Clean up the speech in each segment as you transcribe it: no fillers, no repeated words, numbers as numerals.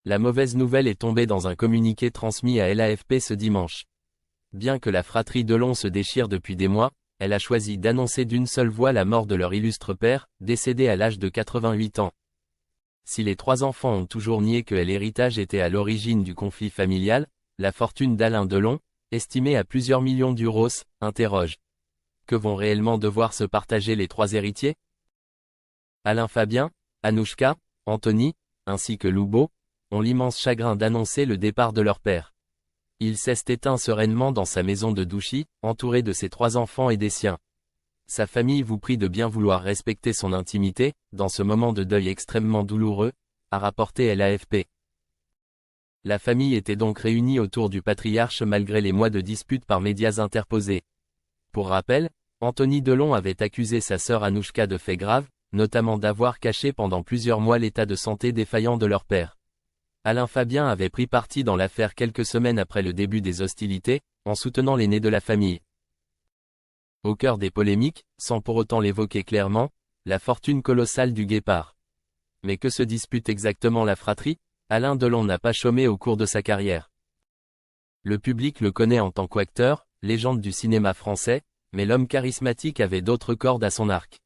La mauvaise nouvelle est tombée dans un communiqué transmis à l'AFP ce dimanche. Bien que la fratrie Delon se déchire depuis des mois, elle a choisi d'annoncer d'une seule voix la mort de leur illustre père, décédé à l'âge de 88 ans. Si les trois enfants ont toujours nié que l'héritage était à l'origine du conflit familial, la fortune d'Alain Delon, estimée à plusieurs millions d'euros, interroge. Que vont réellement devoir se partager les trois héritiers? Alain Fabien, Anouchka, Anthony, ainsi que Loubo, ont l'immense chagrin d'annoncer le départ de leur père. Il s'est éteint sereinement dans sa maison de Douchy, entouré de ses trois enfants et des siens. Sa famille vous prie de bien vouloir respecter son intimité, dans ce moment de deuil extrêmement douloureux, a rapporté l'AFP. La famille était donc réunie autour du patriarche malgré les mois de disputes par médias interposés. Pour rappel, Anthony Delon avait accusé sa sœur Anouchka de faits graves, notamment d'avoir caché pendant plusieurs mois l'état de santé défaillant de leur père. Alain Fabien avait pris parti dans l'affaire quelques semaines après le début des hostilités, en soutenant l'aîné de la famille. Au cœur des polémiques, sans pour autant l'évoquer clairement, la fortune colossale du guépard. Mais que se dispute exactement la fratrie? Alain Delon n'a pas chômé au cours de sa carrière. Le public le connaît en tant qu'acteur, légende du cinéma français, mais l'homme charismatique avait d'autres cordes à son arc.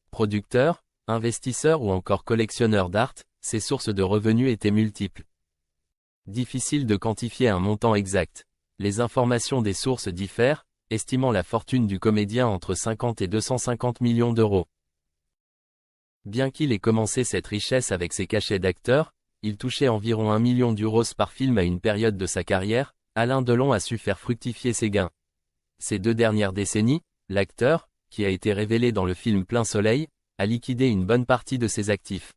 Producteur, investisseur ou encore collectionneur d'art, ses sources de revenus étaient multiples. Difficile de quantifier un montant exact. Les informations des sources diffèrent, estimant la fortune du comédien entre 50 et 250 millions d'euros. Bien qu'il ait commencé cette richesse avec ses cachets d'acteur, il touchait environ 1 million d'euros par film à une période de sa carrière, Alain Delon a su faire fructifier ses gains. Ces 2 dernières décennies, l'acteur, qui a été révélé dans le film Plein Soleil, a liquidé une bonne partie de ses actifs.